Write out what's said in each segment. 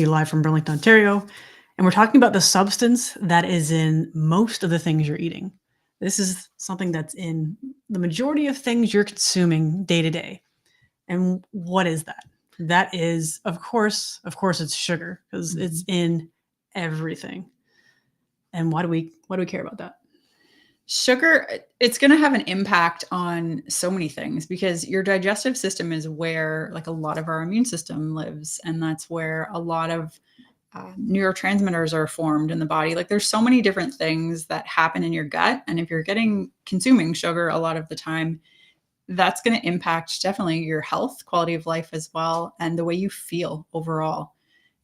live from Burlington, Ontario, and we're talking about the substance that is in most of the things you're eating. This is something that's in the majority of things you're consuming day to day. And what is that? That is, of course, it's sugar because it's in everything. And why do we care about that? Sugar, it's going to have an impact on so many things because your digestive system is where like a lot of our immune system lives, and that's where a lot of neurotransmitters are formed in the body. Like there's so many different things that happen in your gut, and if you're consuming sugar a lot of the time, that's going to impact definitely your health, quality of life as well, and the way you feel overall.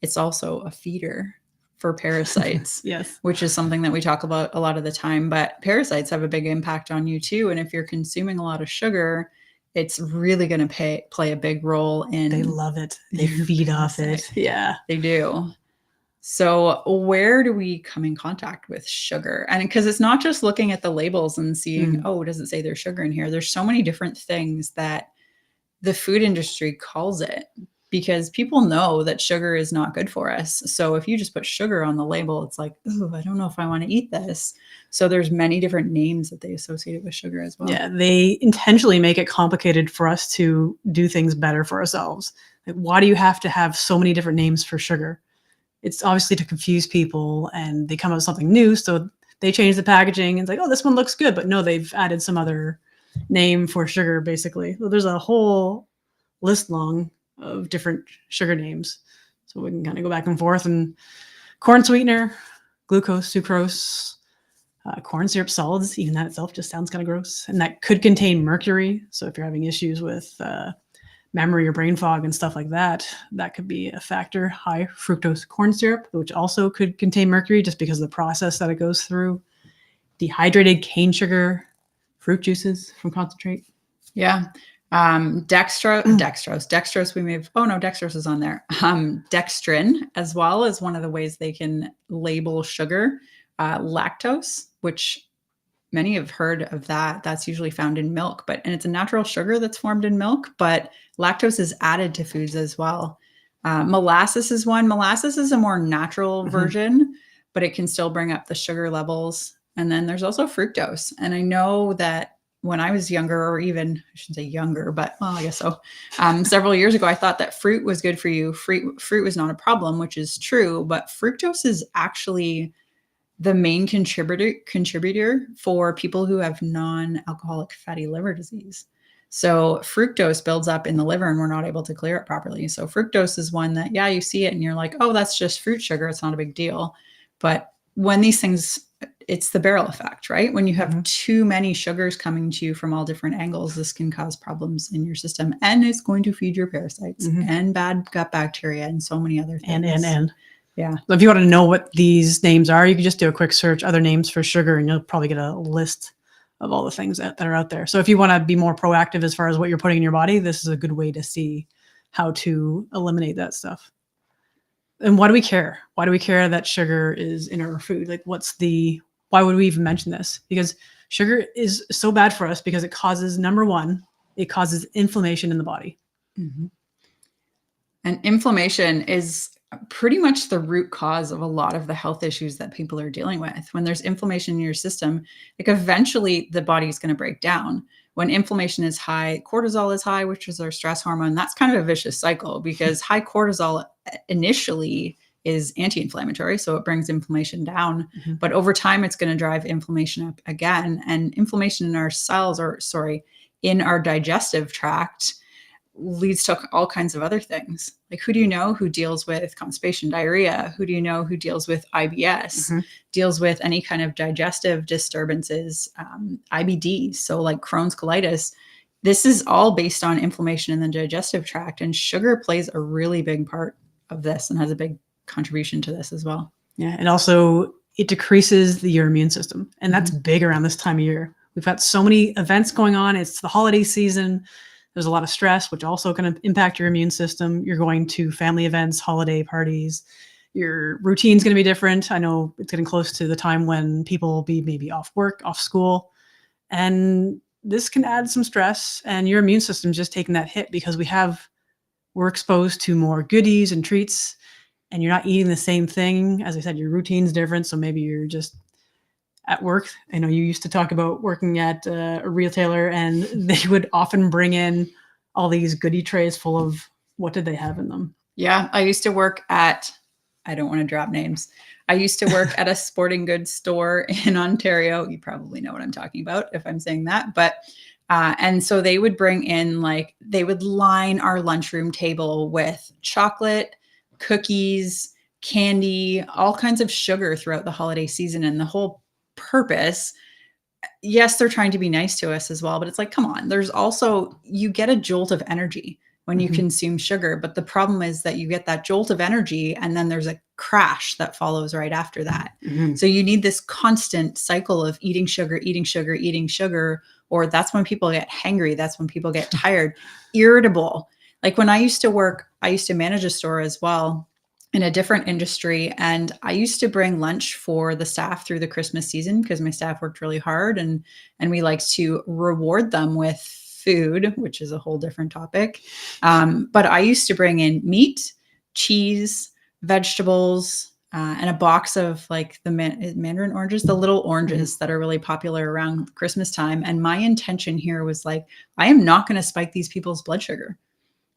It's also a feeder for parasites, Yes. which is something that we talk about a lot of the time. But parasites have a big impact on you too. And if you're consuming a lot of sugar, it's really going to play a big role in. They love it. They feed off it. Yeah. They do. So where do we come in contact with sugar? And because it's not just looking at the labels and seeing, oh, does it say there's sugar in here? There's so many different things that the food industry calls it, because people know that sugar is not good for us. So if you just put sugar on the label, it's like, oh, I don't know if I want to eat this. So there's many different names that they associate with sugar as well. Yeah, they intentionally make it complicated for us to do things better for ourselves. Like, why do you have to have so many different names for sugar? It's obviously to confuse people, and they come up with something new, so they change the packaging and it's like, oh, this one looks good, but no, they've added some other name for sugar, basically. So there's a whole list long of different sugar names. So we can kind of go back and forth. And corn sweetener, glucose, sucrose, corn syrup solids, even that itself just sounds kind of gross. And that could contain mercury. So if you're having issues with memory or brain fog and stuff like that, that could be a factor. High fructose corn syrup, which also could contain mercury just because of the process that it goes through. Dehydrated cane sugar, fruit juices from concentrate. Yeah. Dextrose. Dextrose is on there. Dextrin as well is one of the ways they can label sugar. Lactose, which many have heard of that. That's usually found in milk, and it's a natural sugar that's formed in milk, but lactose is added to foods as well. Molasses is one. Molasses is a more natural version, but it can still bring up the sugar levels. And then there's also fructose. And I know that when I was younger, or even, I shouldn't say younger, but well, I guess so. Several years ago, I thought that fruit was good for you. Fruit was not a problem, which is true, but fructose is actually the main contributor for people who have non-alcoholic fatty liver disease. So fructose builds up in the liver and we're not able to clear it properly. So fructose is one that, yeah, you see it and you're like, oh, that's just fruit sugar. It's not a big deal. But when these things, it's the barrel effect, right? When you have too many sugars coming to you from all different angles, this can cause problems in your system, and it's going to feed your parasites and bad gut bacteria and so many other things. And. Yeah. So if you want to know what these names are, you can just do a quick search, other names for sugar, and you'll probably get a list of all the things that are out there. So if you want to be more proactive as far as what you're putting in your body, this is a good way to see how to eliminate that stuff. And why do we care? Why do we care that sugar is in our food? Like, why would we even mention this? Because sugar is so bad for us because it causes, number one, it causes inflammation in the body. And inflammation is pretty much the root cause of a lot of the health issues that people are dealing with. When there's inflammation in your system, like eventually the body's going to break down. When inflammation is high, cortisol is high, which is our stress hormone. That's kind of a vicious cycle because high cortisol initially is anti-inflammatory, so it brings inflammation down. But over time, it's going to drive inflammation up again. And inflammation in our cells, in our digestive tract, leads to all kinds of other things. Like, who do you know who deals with constipation, diarrhea? Who do you know who deals with IBS, deals with any kind of digestive disturbances, IBD, so like Crohn's colitis? This is all based on inflammation in the digestive tract, and sugar plays a really big part of this and has a big contribution to this as well. Yeah, and also it decreases your immune system, and that's big around this time of year. We've got so many events going on. It's the holiday season. There's a lot of stress, which also can impact your immune system. You're going to family events, holiday parties. Your routine's going to be different. I know it's getting close to the time when people will be maybe off work, off school. And this can add some stress, and your immune system's just taking that hit because we're exposed to more goodies and treats. and you're not eating the same thing. As I said, your routine's different. So maybe you're just at work. I know you used to talk about working at a retailer, and they would often bring in all these goodie trays full of, what did they have in them? Yeah, I used to work at, I don't want to drop names. I used to work at a sporting goods store in Ontario. You probably know what I'm talking about if I'm saying that. But, and so they would bring in, like, they would line our lunchroom table with chocolate, cookies, candy, all kinds of sugar throughout the holiday season. And the whole purpose, yes, they're trying to be nice to us as well, but it's like, come on, there's also, you get a jolt of energy when you consume sugar. But the problem is that you get that jolt of energy and then there's a crash that follows right after that. So you need this constant cycle of eating sugar, eating sugar, eating sugar, or that's when people get hangry. That's when people get tired, irritable. Like when I used to work, I used to manage a store as well in a different industry. And I used to bring lunch for the staff through the Christmas season because my staff worked really hard, and we liked to reward them with food, which is a whole different topic. But I used to bring in meat, cheese, vegetables, and a box of like the mandarin oranges, the little oranges that are really popular around Christmas time. And my intention here was like, I am not going to spike these people's blood sugar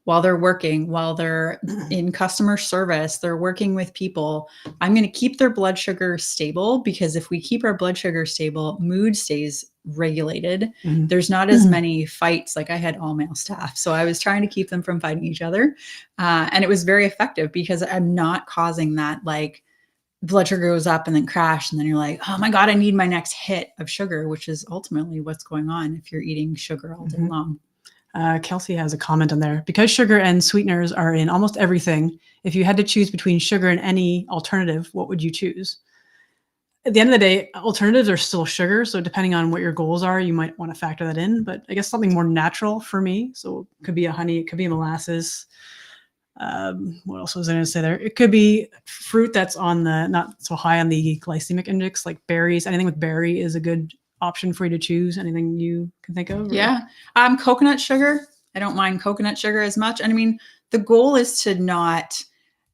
while they're working, while they're in customer service, they're working with people. I'm going to keep their blood sugar stable, because if we keep our blood sugar stable, mood stays regulated. There's not as many fights. Like I had all male staff, so I was trying to keep them from fighting each other. And it was very effective because I'm not causing that, like, blood sugar goes up and then crash. And then you're like, oh my God, I need my next hit of sugar, which is ultimately what's going on if you're eating sugar all day long. Kelsey has a comment on there. Because sugar and sweeteners are in almost everything, if you had to choose between sugar and any alternative, what would you choose? At the end of the day, alternatives are still sugar. So depending on what your goals are, you might want to factor that in. But I guess something more natural for me. So it could be a honey, it could be a molasses. What else was I going to say there? It could be fruit that's on the not so high on the glycemic index, like berries. Anything with berry is a good option for you to choose. Anything you can think of? Yeah. Coconut sugar. I don't mind coconut sugar as much. And I mean, the goal is to not,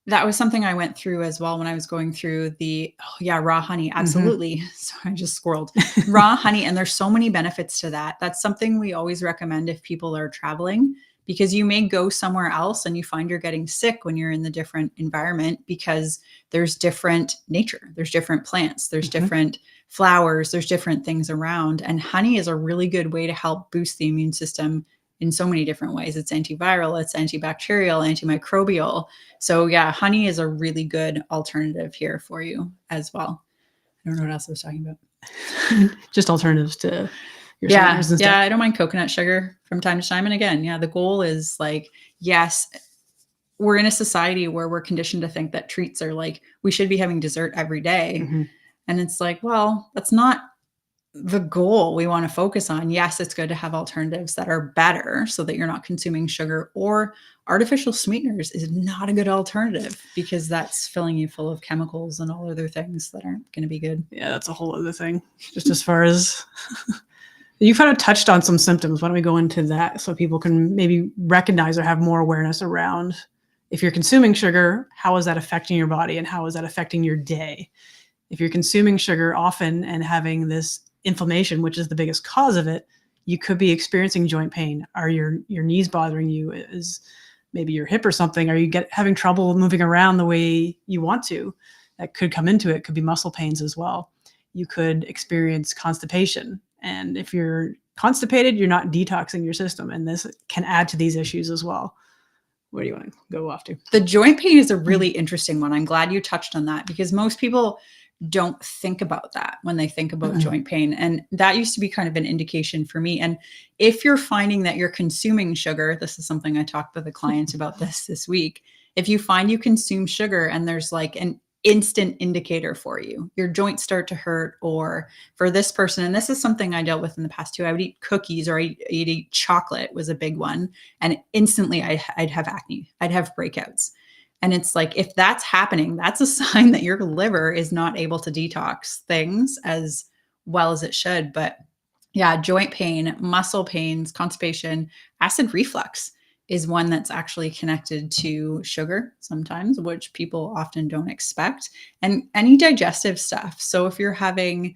that was something I went through as well when I was going through the, raw honey. Absolutely. So I just squirreled raw honey. And there's so many benefits to that. That's something we always recommend if people are traveling, because you may go somewhere else and you find you're getting sick when you're in the different environment, because there's different nature, there's different plants, there's different flowers, there's different things around. And honey is a really good way to help boost the immune system in so many different ways. It's antiviral, it's antibacterial, antimicrobial. So yeah, honey is a really good alternative here for you as well. I don't know what else I was talking about. Just alternatives to your Yeah, and stuff. I don't mind coconut sugar from time to time. And again, the goal is like, yes, we're in a society where we're conditioned to think that treats are like, we should be having dessert every day. And it's like, well, that's not the goal we want to focus on. Yes, it's good to have alternatives that are better so that you're not consuming sugar, or artificial sweeteners is not a good alternative because that's filling you full of chemicals and all other things that aren't going to be good. Yeah, that's a whole other thing. Just as far as you kind of touched on some symptoms. Why don't we go into that so people can maybe recognize or have more awareness around, if you're consuming sugar, how is that affecting your body and how is that affecting your day? If you're consuming sugar often and having this inflammation, which is the biggest cause of it, you could be experiencing joint pain. Are your knees bothering you? Is maybe your hip or something? Are you having trouble moving around the way you want to? That could come into it. Could be muscle pains as well. You could experience constipation. And if you're constipated, you're not detoxing your system. And this can add to these issues as well. Where do you want to go off to? The joint pain is a really interesting one. I'm glad you touched on that, because most people don't think about that when they think about joint pain. And that used to be kind of an indication for me. And if you're finding that you're consuming sugar, this is something I talked with the clients about this week. If you find you consume sugar and there's like an instant indicator for you, your joints start to hurt, or for this person, and this is something I dealt with in the past too, I would eat cookies or I'd eat chocolate was a big one. And instantly I'd have acne, I'd have breakouts. And it's like, if that's happening, that's a sign that your liver is not able to detox things as well as it should. But yeah, joint pain, muscle pains, constipation, acid reflux is one that's actually connected to sugar sometimes, which people often don't expect, and any digestive stuff. So if you're having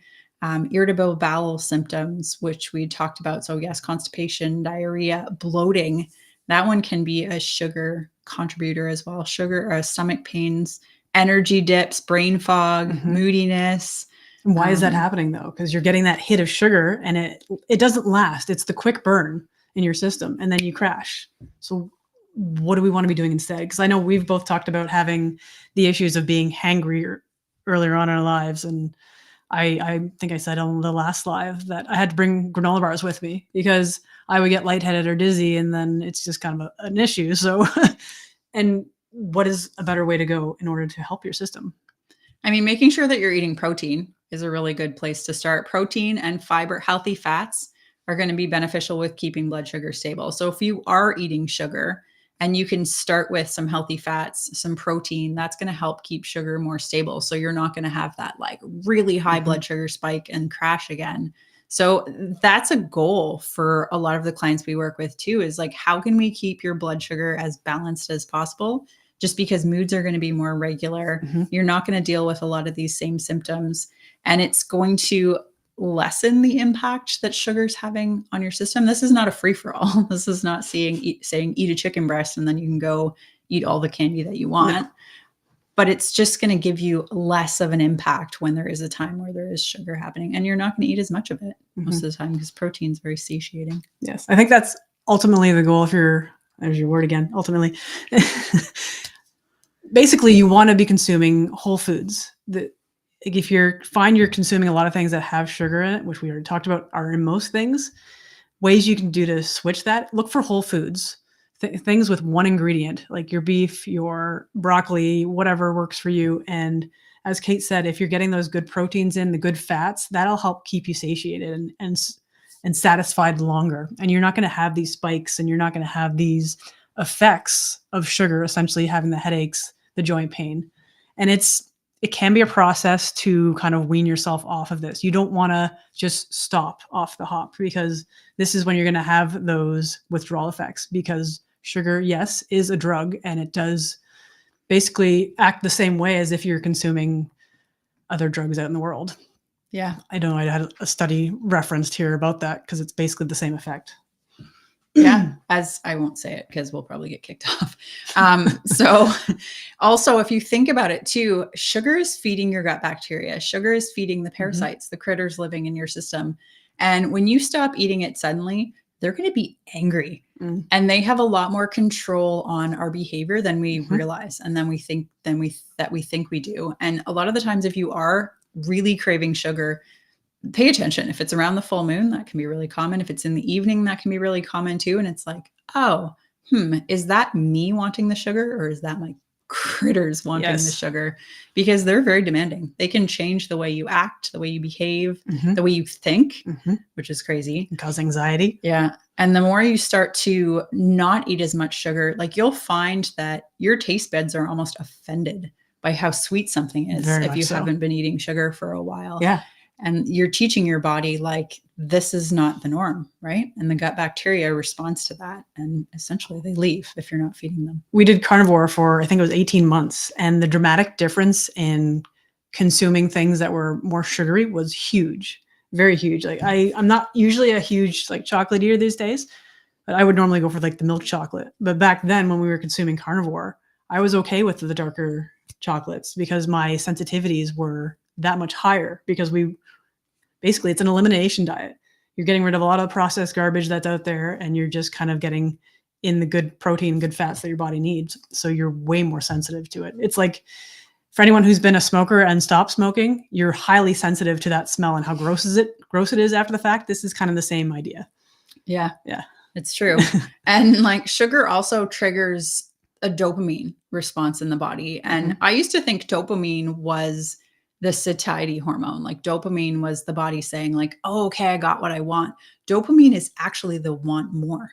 irritable bowel symptoms, which we talked about, so yes, constipation, diarrhea, bloating, that one can be a sugar contributor as well. Sugar, stomach pains, energy dips, brain fog, moodiness. And why is that happening though? Because you're getting that hit of sugar and it doesn't last. It's the quick burn in your system and then you crash. So what do we want to be doing instead? Because I know we've both talked about having the issues of being hangry earlier on in our lives. And I think I said on the last live that I had to bring granola bars with me because I would get lightheaded or dizzy and then it's just kind of an issue. So, and what is a better way to go in order to help your system? I mean, making sure that you're eating protein is a really good place to start. Protein and fiber, healthy fats are going to be beneficial with keeping blood sugar stable. So if you are eating sugar and you can start with some healthy fats, some protein, that's going to help keep sugar more stable. So you're not going to have that like really high blood sugar spike and crash again. So that's a goal for a lot of the clients we work with too, is like, how can we keep your blood sugar as balanced as possible? Just because moods are going to be more regular, you're not going to deal with a lot of these same symptoms, and it's going to lessen the impact that sugar's having on your system. This is not a free-for-all. This is not saying eat a chicken breast and then you can go eat all the candy that you want. No. But it's just going to give you less of an impact when there is a time where there is sugar happening, and you're not going to eat as much of it most of the time because protein is very satiating. Yes, I think that's ultimately the goal. If you're, there's your word again, ultimately. Basically, you want to be consuming whole foods. If you're consuming a lot of things that have sugar in it, which we already talked about are in most things, ways you can do to switch that, look for whole foods, things with one ingredient, like your beef, your broccoli, whatever works for you. And as Kate said, if you're getting those good proteins in, the good fats, that'll help keep you satiated and satisfied longer. And you're not going to have these spikes, and you're not going to have these effects of sugar, essentially having the headaches, the joint pain. And it can be a process to kind of wean yourself off of this. You don't want to just stop off the hop, because this is when you're going to have those withdrawal effects, because sugar, yes, is a drug, and it does basically act the same way as if you're consuming other drugs out in the world. Yeah. I don't know. I had a study referenced here about that because it's basically the same effect. Yeah, as I won't say it because we'll probably get kicked off. So also, if you think about it too, sugar is feeding your gut bacteria. Sugar is feeding the parasites, the critters living in your system. And when you stop eating it suddenly, they're going to be angry. And they have a lot more control on our behavior than we realize, and then we think we do. And a lot of the times, if you are really craving sugar, pay attention. If it's around the full moon, that can be really common. If it's in the evening, that can be really common too. And it's like, oh, is that me wanting the sugar, or is that my critters wanting the sugar? Because they're very demanding. They can change the way you act, the way you behave, the way you think, which is crazy. And cause anxiety. Yeah. And the more you start to not eat as much sugar, like you'll find that your taste buds are almost offended by how sweet something is if you haven't been eating sugar for a while. Yeah. And you're teaching your body like this is not the norm, right? And the gut bacteria responds to that, and essentially they leave if you're not feeding them. We did carnivore for, I think it was 18 months, and the dramatic difference in consuming things that were more sugary was huge, very huge. Like I'm not usually a huge like chocolate eater these days, but I would normally go for like the milk chocolate. But back then when we were consuming carnivore, I was okay with the darker chocolates because my sensitivities were that much higher, because basically it's an elimination diet. You're getting rid of a lot of processed garbage that's out there, and you're just kind of getting in the good protein, good fats that your body needs. So you're way more sensitive to it. It's like for anyone who's been a smoker and stopped smoking, you're highly sensitive to that smell and how gross it is after the fact. This is kind of the same idea. Yeah. Yeah. It's true. And like sugar also triggers a dopamine response in the body. And I used to think dopamine was the satiety hormone. Like dopamine was the body saying like, oh, okay, I got what I want. Dopamine is actually the want more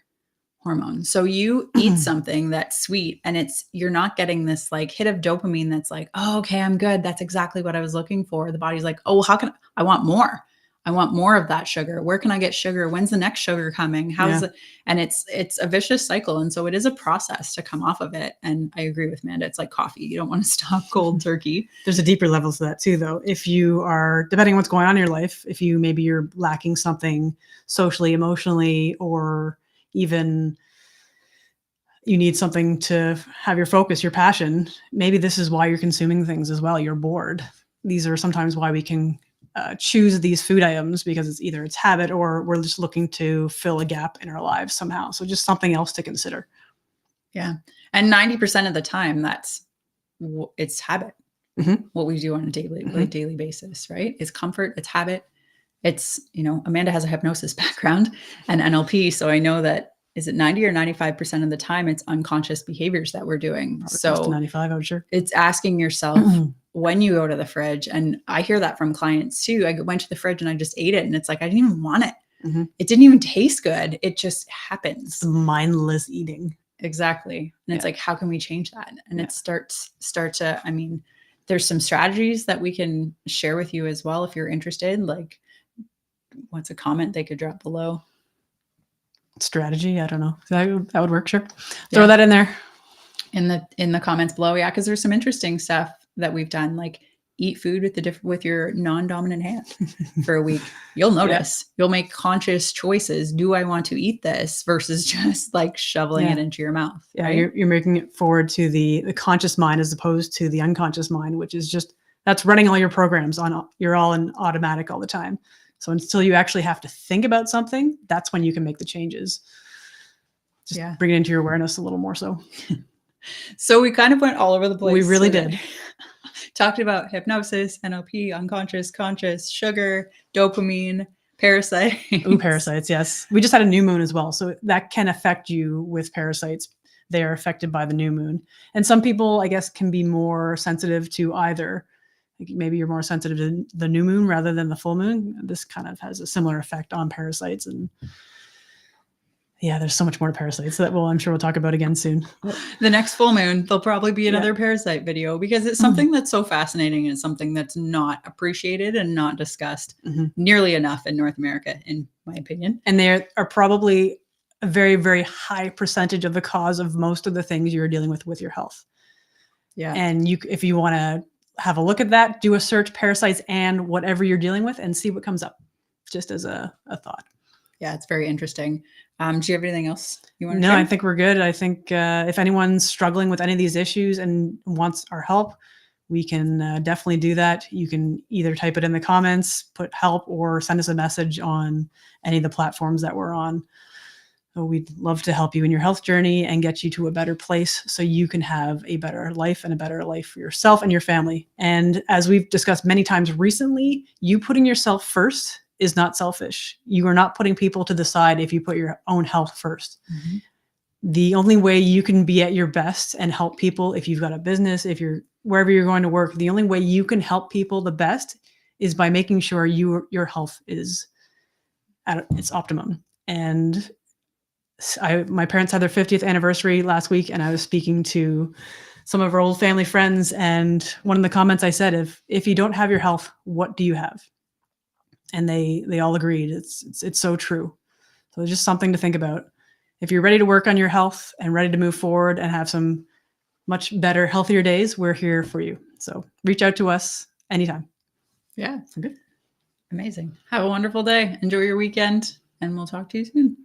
hormone. So you eat something that's sweet, and you're not getting this like hit of dopamine that's like, oh, okay, I'm good. That's exactly what I was looking for. The body's like, oh, how can I want more? I want more of that sugar. Where can I get sugar? When's the next sugar coming? How's Yeah. it? And it's a vicious cycle. And so it is a process to come off of it. And I agree with Amanda. It's like coffee. You don't want to stop cold turkey. There's a deeper level to that too, though. If you are, depending on what's going on in your life, if you maybe you're lacking something socially, emotionally, or even you need something to have your focus, your passion, maybe this is why you're consuming things as well. You're bored. These are sometimes why we can choose these food items, because it's either it's habit or we're just looking to fill a gap in our lives somehow. So just something else to consider. Yeah. And 90% of the time it's habit. Mhm. What we do on a daily basis, right? It's comfort, it's habit. It's, Amanda has a hypnosis background and NLP. So I know that, is it 90 or 95% of the time it's unconscious behaviors that we're doing. Probably close to So 95, I would sure. it's asking yourself when you go to the fridge. And I hear that from clients too. I went to the fridge and I just ate it. And it's like, I didn't even want it. Mhm. It didn't even taste good. It just happens. It's mindless eating. Exactly. And it's Yeah. like, how can we change that? And Yeah. it start to, there's some strategies that we can share with you as well if you're interested. Like, what's a comment they could drop below? Strategy, I don't know. That would work, sure. Yeah. Throw that in there. In the comments below. Yeah, because there's some interesting stuff that we've done, like eat food with your non-dominant hand for a week. You'll notice. You'll make conscious choices. Do I want to eat this versus just like shoveling it into your mouth? Yeah, right? you're making it forward to the conscious mind as opposed to the unconscious mind, which is just that's running all your programs on. You're all in automatic all the time. So until you actually have to think about something, that's when you can make the changes. Just bring it into your awareness a little more so. So we kind of went all over the place. We really did. Talked about hypnosis, NLP, unconscious, conscious, sugar, dopamine, parasites. Ooh, parasites, yes. We just had a new moon as well. So that can affect you with parasites. They are affected by the new moon. And some people, I guess, can be more sensitive to either. Like maybe you're more sensitive to the new moon rather than the full moon. This kind of has a similar effect on parasites. And yeah, there's so much more to parasites that I'm sure we'll talk about again soon. The next full moon, there'll probably be another parasite video because it's something that's so fascinating and something that's not appreciated and not discussed nearly enough in North America, in my opinion. And they are probably a very, very high percentage of the cause of most of the things you're dealing with your health. Yeah. And if you want to have a look at that, do a search parasites and whatever you're dealing with and see what comes up, just as a thought. Yeah, it's very interesting. Do you have anything else you want to No, share? I think we're good. I think if anyone's struggling with any of these issues and wants our help, we can definitely do that. You can either type it in the comments, put help, or send us a message on any of the platforms that we're on. So we'd love to help you in your health journey and get you to a better place so you can have a better life and a better life for yourself and your family. And as we've discussed many times recently, you putting yourself first is not selfish. You are not putting people to the side if you put your own health first. Mm-hmm. The only way you can be at your best and help people, if you've got a business, if you're wherever you're going to work, the only way you can help people the best is by making sure your health is at its optimum. And my parents had their 50th anniversary last week, and I was speaking to some of our old family friends, and one of the comments I said, if you don't have your health, what do you have? And they all agreed. It's so true. So it's just something to think about. If you're ready to work on your health and ready to move forward and have some much better, healthier days, we're here for you. So reach out to us anytime. Yeah. Good. Amazing. Have a wonderful day. Enjoy your weekend, and we'll talk to you soon.